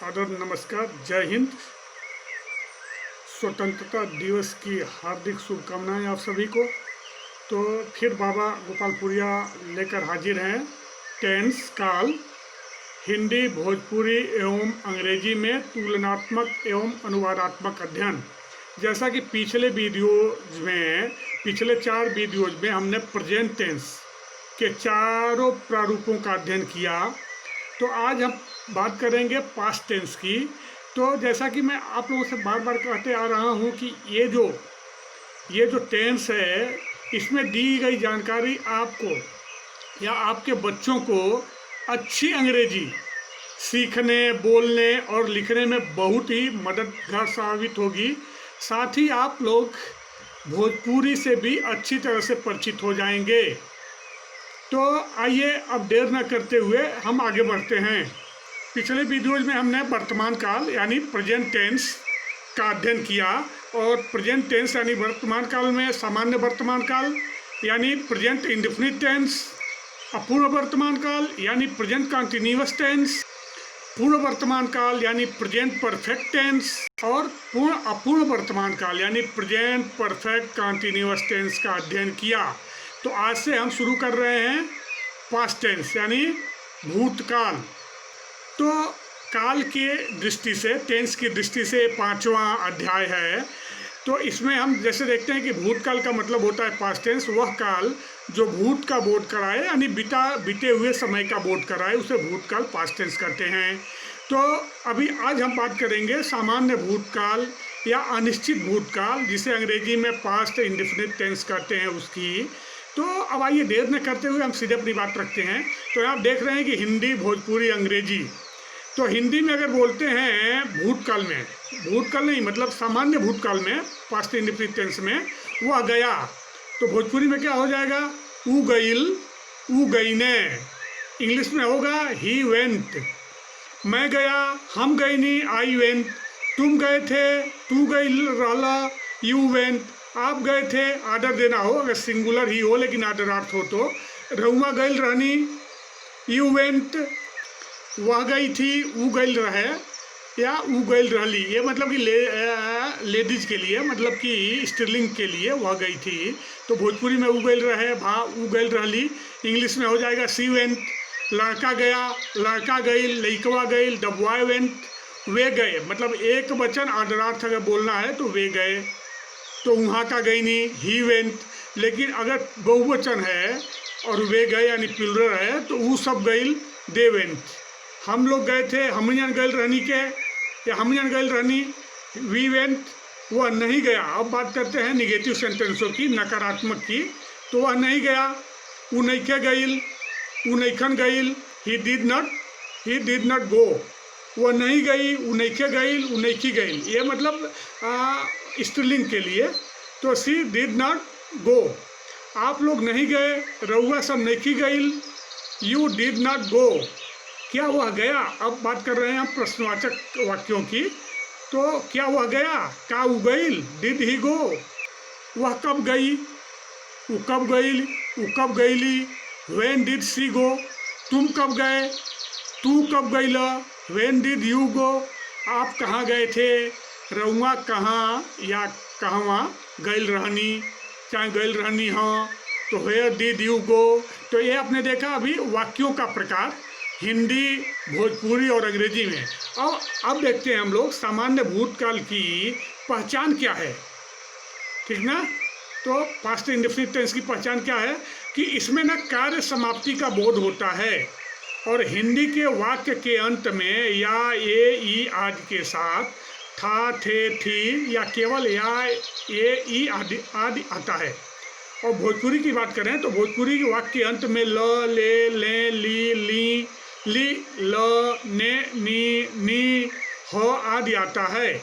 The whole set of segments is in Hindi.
सादर नमस्कार। जय हिंद। स्वतंत्रता दिवस की हार्दिक शुभकामनाएं आप सभी को। तो फिर बाबा गोपालपुरिया लेकर हाजिर हैं। टेंस काल हिंदी, भोजपुरी एवं अंग्रेजी में तुलनात्मक एवं अनुवादात्मक अध्ययन। जैसा कि पिछले 4 वीडियोज में हमने प्रेजेंट टेंस के चारों प्रारूपों का अध्ययन किया, तो आज हम बात करेंगे पास्ट टेंस की। तो जैसा कि मैं आप लोगों से बार बार कहते आ रहा हूँ कि ये जो टेंस है, इसमें दी गई जानकारी आपको या आपके बच्चों को अच्छी अंग्रेजी सीखने, बोलने और लिखने में बहुत ही मददगार साबित होगी। साथ ही आप लोग भोजपुरी से भी अच्छी तरह से परिचित हो जाएंगे। तो आइए अब देर न करते हुए हम आगे बढ़ते हैं। पिछले वीडियोज में हमने वर्तमान काल यानी प्रेजेंट टेंस का अध्ययन किया, और प्रेजेंट टेंस यानी वर्तमान काल में सामान्य वर्तमान काल यानी प्रेजेंट इंडेफिनिट टेंस, अपूर्व वर्तमान काल यानी प्रेजेंट कंटिन्यूअस टेंस, पूर्व वर्तमान काल यानी प्रेजेंट परफेक्ट टेंस, और अपूर्व वर्तमान काल यानी प्रेजेंट परफेक्ट कंटिन्यूअस टेंस का अध्ययन किया। तो आज से हम शुरू कर रहे हैं पास्ट टेंस यानी भूतकाल। तो काल की दृष्टि से, टेंस की दृष्टि से 5वां अध्याय है। तो इसमें हम जैसे देखते हैं कि भूतकाल का मतलब होता है पास्ट टेंस, वह काल जो भूत का बोध कराए यानी बीते हुए समय का बोध कराए, उसे भूतकाल पास्ट टेंस कहते हैं। तो अभी आज हम बात करेंगे सामान्य भूतकाल या अनिश्चित भूतकाल, जिसे अंग्रेजी में पास्ट इंडेफिनिट टेंस कहते हैं, उसकी। तो अब आइए देर न करते हुए हम सीधे अपनी बात रखते हैं। तो आप देख रहे हैं कि हिंदी, भोजपुरी, अंग्रेजी। तो हिंदी में अगर बोलते हैं भूतकाल में, भूतकाल नहीं मतलब सामान्य भूतकाल में, पास्ट इंडेफिनिट टेंस में, वह गया। तो भोजपुरी में क्या हो जाएगा? ऊ गईल, ऊ गईने। इंग्लिश में होगा ही वेंट। मैं गया, हम गईनी, आई वेंट। तुम गए थे, तू गईल रहला, यू वेंट। आप गए थे, आर्डर देना हो, अगर सिंगुलर ही हो लेकिन आर्डर अर्थ हो तो। रहुआ गईल रहनी, यू वेंट। वह गई थी, ऊ गईल रहे या ऊ गईल रहली। ये मतलब कि लेडीज के लिए, मतलब कि स्त्रीलिंग के लिए वह गई थी। तो भोजपुरी में ऊ गईल रहे, ऊ गईल रहली। इंग्लिश में हो जाएगा सी वेंट। लड़का गया, लड़का गईल, लइकवा गईल, द बॉय वेंट। वे गए मतलब एक वचन आर्डरार्थ अगर बोलना है तो वे गए। तो वहाँ का गई नहीं, ही वेंट। लेकिन अगर बहुवचन है और वे गए यानी प्लूरल है तो वो सब गईल, दे वेंट। हम लोग गए थे, हमजन गईल रहनी के, या हमजन गईल रहनी, वी वेंट। वह नहीं गया। अब बात करते हैं निगेटिव सेंटेंसों की, नकारात्मक की। तो वह नहीं गया, वो नइखे गईल, वो नइखन गईल, ही डिड नॉट गो। वह नहीं गई, वो नइखे गईल, वो नइखी गईल। ये मतलब स्त्रीलिंग के लिए। तो सी डिड नॉट गो। आप लोग नहीं गए, रउआ सब नइखी गईल, यू डिड नॉट गो। क्या वह गया? अब बात कर रहे हैं हम प्रश्नवाचक वाक्यों की। तो क्या वह गया? का वो गईल, डिड ही गो। वह कब गई, वो कब गईल, वो कब गईली, व्हेन डिड सी गो। तुम कब गए, तू कब गईला, व्हेन डिड यू गो। आप कहाँ गए थे, रउआ कहाँ या कहवा गईल रहनी, चाहे गईल रहनी हाँ। तो वेयर डिड यू गो। तो ये आपने देखा अभी वाक्यों का प्रकार हिंदी, भोजपुरी और अंग्रेजी में। अब देखते हैं हम लोग सामान्य भूतकाल की पहचान क्या है, ठीक ना। तो पास्ट इंडेफिनिट टेंस की पहचान क्या है कि इसमें ना कार्य समाप्ति का बोध होता है, और हिंदी के वाक्य के अंत में या ए ई आदि के साथ था, थे, थी या केवल या ए ई आदि आता है। और भोजपुरी की बात करें तो भोजपुरी के वाक्य के अंत में ल, ले, ले, ली, ल, ने, नी, ह आदि आता है।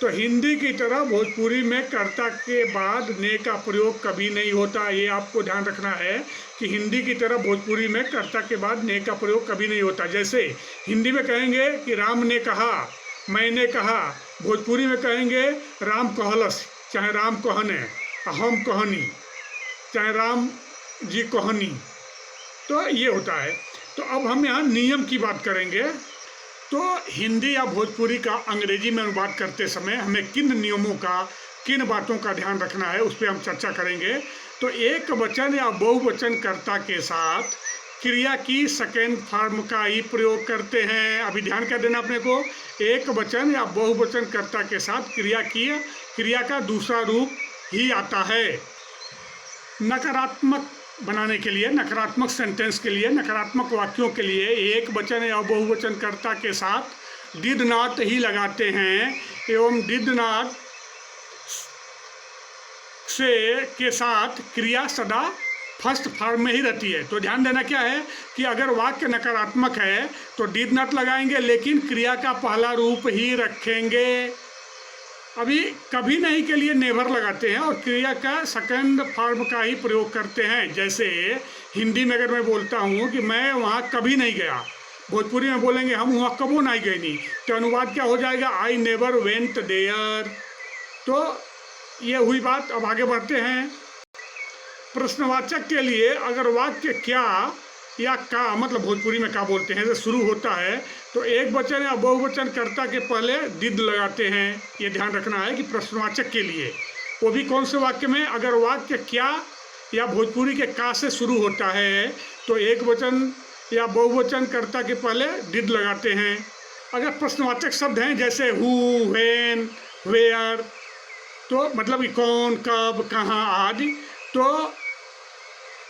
तो हिंदी की तरह भोजपुरी में कर्ता के बाद ने का प्रयोग कभी नहीं होता। ये आपको ध्यान रखना है कि हिंदी की तरह भोजपुरी में कर्ता के बाद ने का प्रयोग कभी नहीं होता। जैसे हिंदी में कहेंगे कि राम ने कहा, मैंने कहा। भोजपुरी में कहेंगे राम कहलस, चाहे राम कहने, हम कहनी, चाहे राम जी कहनी। तो ये होता है। तो अब हम यहाँ नियम की बात करेंगे। तो हिंदी या भोजपुरी का अंग्रेजी में अनुवाद करते समय हमें किन नियमों का, किन बातों का ध्यान रखना है, उस पर हम चर्चा करेंगे। तो एक वचन या बहुवचन कर्ता के साथ क्रिया की सेकेंड फॉर्म का ही प्रयोग करते हैं। अभी ध्यान क्या देना अपने को, एक वचन या बहुवचन कर्ता के साथ क्रिया का दूसरा रूप ही आता है। नकारात्मक बनाने के लिए, नकारात्मक सेंटेंस के लिए, नकारात्मक वाक्यों के लिए एक वचन या बहुवचन कर्ता के साथ डिड नॉट ही लगाते हैं एवं डिड नॉट से के साथ क्रिया सदा फर्स्ट फॉर्म में ही रहती है। तो ध्यान देना क्या है कि अगर वाक्य नकारात्मक है तो डिड नॉट लगाएंगे, लेकिन क्रिया का पहला रूप ही रखेंगे। अभी कभी नहीं के लिए नेवर लगाते हैं और क्रिया का सेकंड फॉर्म का ही प्रयोग करते हैं। जैसे हिंदी में अगर मैं बोलता हूँ कि मैं वहाँ कभी नहीं गया, भोजपुरी में बोलेंगे हम वहाँ कबो नहीं गए नहीं, तो अनुवाद क्या हो जाएगा, आई नेवर वेंट देयर। तो ये हुई बात। अब आगे बढ़ते हैं। प्रश्नवाचक के लिए अगर वाक्य क्या या का, मतलब भोजपुरी में का बोलते हैं, जैसे शुरू होता है तो एक वचन या बहुवचन कर्ता के पहले डिड लगाते हैं। ये ध्यान रखना है कि प्रश्नवाचक के लिए, वो भी कौन से वाक्य में, अगर वाक्य क्या या भोजपुरी के का से शुरू होता है तो एक वचन या बहुवचन कर्ता के पहले डिड लगाते हैं। अगर प्रश्नवाचक शब्द हैं जैसे हु, व्हेन, वेयर, तो मतलब कि कौन, कब, कहाँ आदि, तो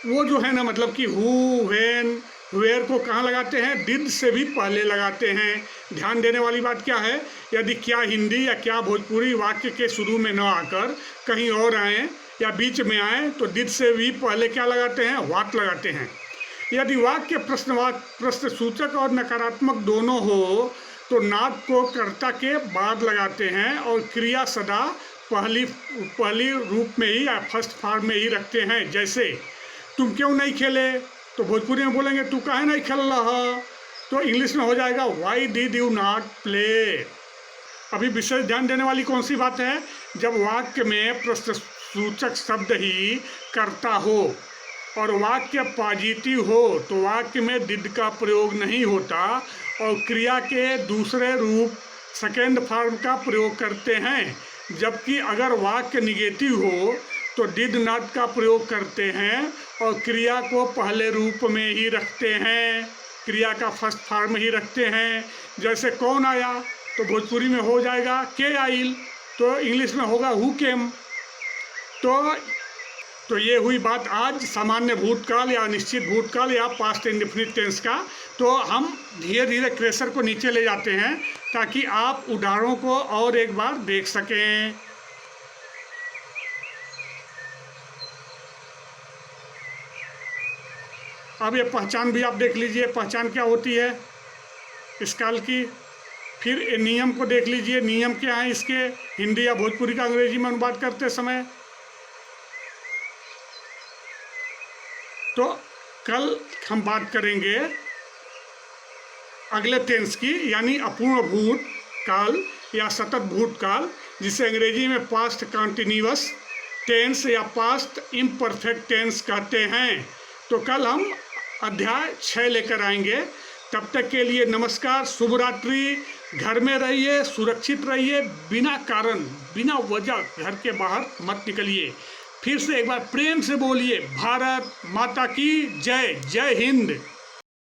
वो जो है ना, मतलब कि हु, व्हेन, वेयर को कहाँ लगाते हैं, डिड से भी पहले लगाते हैं। ध्यान देने वाली बात क्या है, यदि क्या हिंदी या क्या भोजपुरी वाक्य के शुरू में न आकर कहीं और आए या बीच में आए तो डिड से भी पहले क्या लगाते हैं, व्हाट लगाते हैं। यदि वाक्य प्रश्नसूचक और नकारात्मक दोनों हो तो नॉट को कर्ता के बाद लगाते हैं और क्रिया सदा पहली रूप में ही या फर्स्ट फॉर्म में ही रखते हैं। जैसे तुम क्यों नहीं खेले, तो भोजपुरी में बोलेंगे तू काहे नहीं खेल रहा, तो इंग्लिश में हो जाएगा why did you not play. अभी विशेष ध्यान देने वाली कौन सी बात है, जब वाक्य में प्रश्नसूचक शब्द ही कर्ता हो और वाक्य पॉजिटिव हो तो वाक्य में डिड का प्रयोग नहीं होता और क्रिया के दूसरे रूप सेकेंड फॉर्म का प्रयोग करते हैं। जबकि अगर वाक्य निगेटिव हो तो डिड नॉट का प्रयोग करते हैं और क्रिया को पहले रूप में ही रखते हैं, क्रिया का फर्स्ट फॉर्म ही रखते हैं। जैसे कौन आया तो भोजपुरी में हो जाएगा के आइल, तो इंग्लिश में होगा हु केम। तो ये हुई बात आज सामान्य भूतकाल या निश्चित भूतकाल या पास्ट इंडेफिनिट टेंस का। तो हम धीरे धीरे क्रेसर को नीचे ले जाते हैं ताकि आप उदाहरणों को और एक बार देख सकें। अब ये पहचान भी आप देख लीजिए, पहचान क्या होती है इस काल की। फिर नियम को देख लीजिए, नियम क्या है इसके, हिंदी या भोजपुरी का अंग्रेजी में अनुवाद करते समय। तो कल हम बात करेंगे अगले टेंस की, यानी अपूर्ण भूतकाल या सतत भूतकाल, जिसे अंग्रेजी में पास्ट कंटिन्यूअस टेंस या पास्ट इम्परफेक्ट टेंस कहते हैं। तो कल हम अध्याय 6 लेकर आएंगे। तब तक के लिए नमस्कार, शुभ रात्रि। घर में रहिए, सुरक्षित रहिए, बिना कारण बिना वजह घर के बाहर मत निकलिए। फिर से एक बार प्रेम से बोलिए, भारत माता की जय, जय हिंद।